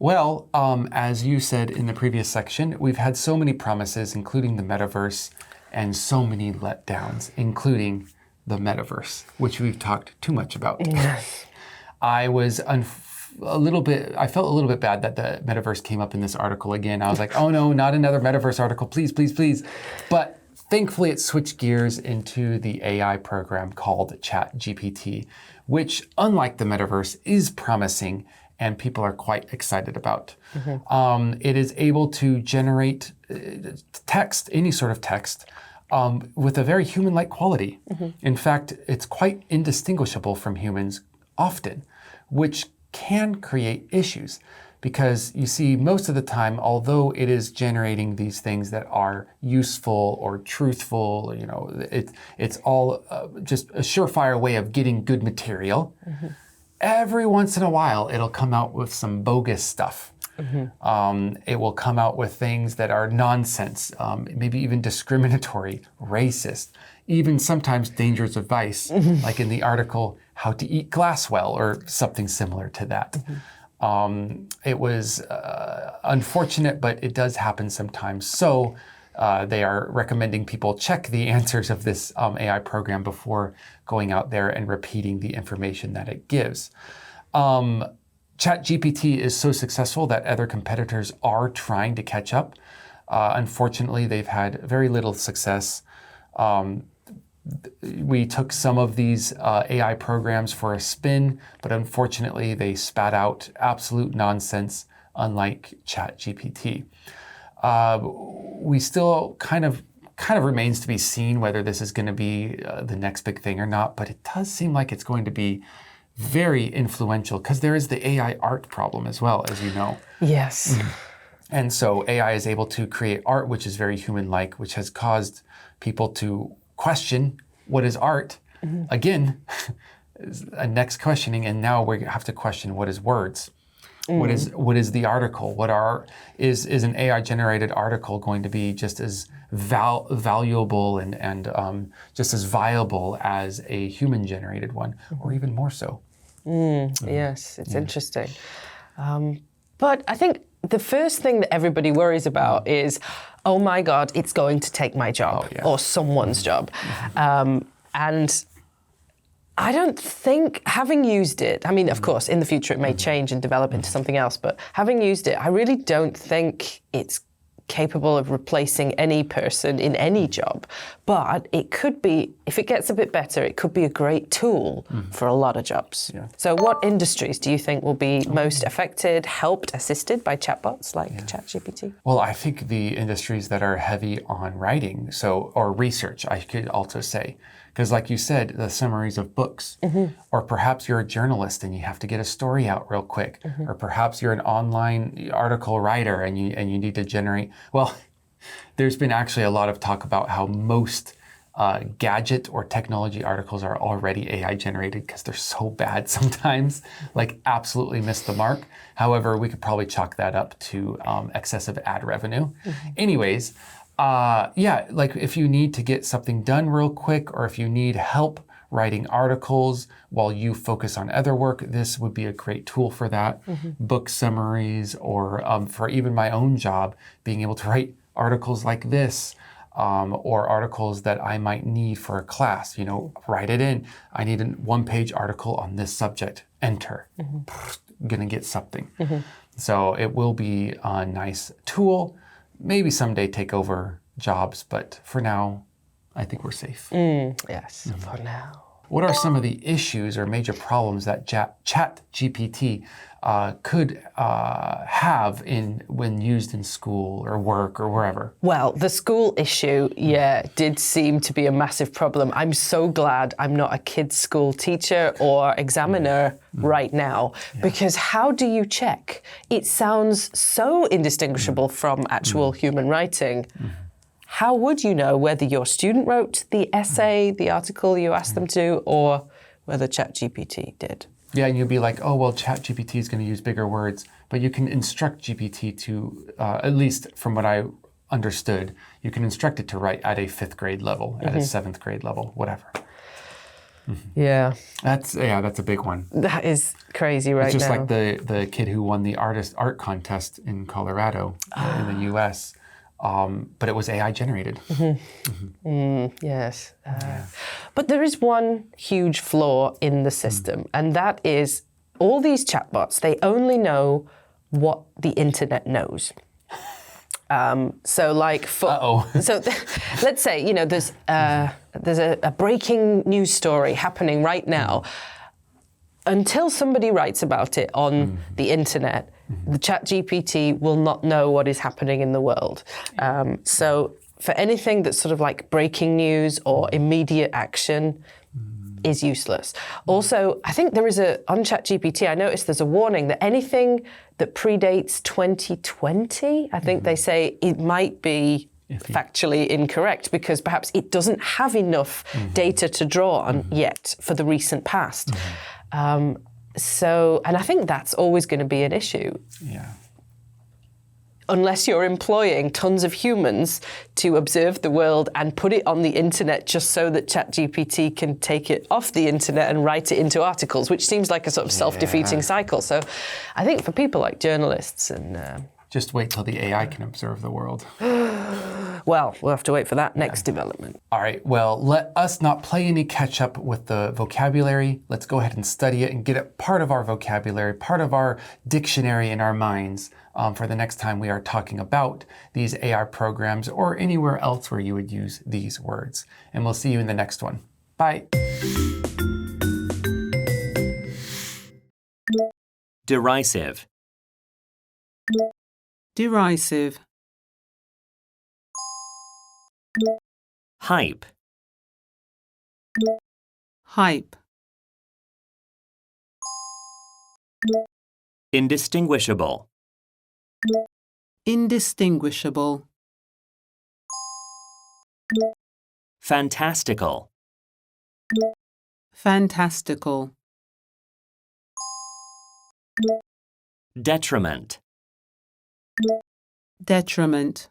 Well, as you said in the previous section, we've had so many promises, including the metaverse, and so many letdowns, including the metaverse, which we've talked too much about. Yes. I felt a little bit bad that the metaverse came up in this article again. I was like, oh no, not another metaverse article, please, please, please. But thankfully, it switched gears into the AI program called ChatGPT, which, unlike the metaverse, is promising and people are quite excited about. It is able to generate text, any sort of text, with a very human-like quality. In fact, it's quite indistinguishable from humans often, which can create issues. Because you see, most of the time, although it is generating these things that are useful or truthful, it's all just a surefire way of getting good material. Every once in a while, it'll come out with some bogus stuff. It will come out with things that are nonsense, maybe even discriminatory, racist, even sometimes dangerous advice, like in the article, How to Eat Glass Well, or something similar to that. It was unfortunate, but it does happen sometimes. So they are recommending people check the answers of this AI program before going out there and repeating the information that it gives. ChatGPT is so successful that other competitors are trying to catch up. Unfortunately, they've had very little success. We took some of these AI programs for a spin, but unfortunately they spat out absolute nonsense, unlike ChatGPT. We still kind of remains to be seen whether this is going to be the next big thing or not, but it does seem like it's going to be very influential because there is the AI art problem as well, as you know. Yes. And so AI is able to create art which is very human-like, which has caused people to question what is art. Again, a next questioning, and now we have to question what is words. What is the article? Is an AI generated article going to be just as valuable and just as viable as a human generated one, or even more so? Yes, it's interesting. But I think the first thing that everybody worries about is, oh my God, it's going to take my job or someone's job. And I don't think, having used it, I mean, of course, in the future it may change and develop into something else, but having used it, I really don't think it's capable of replacing any person in any job. But it could be, if it gets a bit better, it could be a great tool for a lot of jobs. So what industries do you think will be most affected, helped, assisted by chatbots like ChatGPT? Well, I think the industries that are heavy on writing, or research, I could also say. Because like you said, the summaries of books, or perhaps you're a journalist and you have to get a story out real quick, or perhaps you're an online article writer and you need to generate, well, there's been actually a lot of talk about how most gadget or technology articles are already AI generated because they're so bad sometimes, like absolutely miss the mark. However, we could probably chalk that up to excessive ad revenue. Anyways, like if you need to get something done real quick, or if you need help writing articles while you focus on other work, this would be a great tool for that. Book summaries, or for even my own job, being able to write articles like this, or articles that I might need for a class, write it in. I need a one-page article on this subject, enter, gonna get something. So it will be a nice tool. Maybe someday take over jobs, but for now, I think we're safe. Yes, for now. What are some of the issues or major problems that ChatGPT could have when used in school or work or wherever? Well, the school issue, did seem to be a massive problem. I'm so glad I'm not a kids' school teacher or examiner right now, because how do you check? It sounds so indistinguishable from actual human writing. How would you know whether your student wrote the essay, the article you asked them to, or whether ChatGPT did? Yeah, and you'd be like, oh, well, ChatGPT is going to use bigger words, but you can instruct GPT to, at least from what I understood, you can instruct it to write at a 5th grade level, at a 7th grade level, whatever. Yeah. That's a big one. That is crazy right now. It's just like the kid who won the art contest in Colorado in the U.S., but it was AI generated. Yes. But there is one huge flaw in the system, and that is all these chatbots, they only know what the internet knows. So let's say, there's a breaking news story happening right now. Until somebody writes about it on the internet, the ChatGPT will not know what is happening in the world. So for anything that's sort of like breaking news or immediate action is useless. Also, I think there is on ChatGPT, I noticed there's a warning that anything that predates 2020, I think they say it might be factually incorrect because perhaps it doesn't have enough data to draw on yet for the recent past. And I think that's always going to be an issue. Yeah. Unless you're employing tons of humans to observe the world and put it on the internet just so that ChatGPT can take it off the internet and write it into articles, which seems like a sort of self-defeating cycle. So I think for people like journalists and... just wait till the AI can observe the world. Well, we'll have to wait for that next development. All right, well, let us not play any catch up with the vocabulary. Let's go ahead and study it and get it part of our vocabulary, part of our dictionary in our minds for the next time we are talking about these AI programs or anywhere else where you would use these words. And we'll see you in the next one. Bye. Derisive. Derisive. Hype. Hype. Indistinguishable. Indistinguishable. Fantastical. Fantastical. Detriment. Detriment.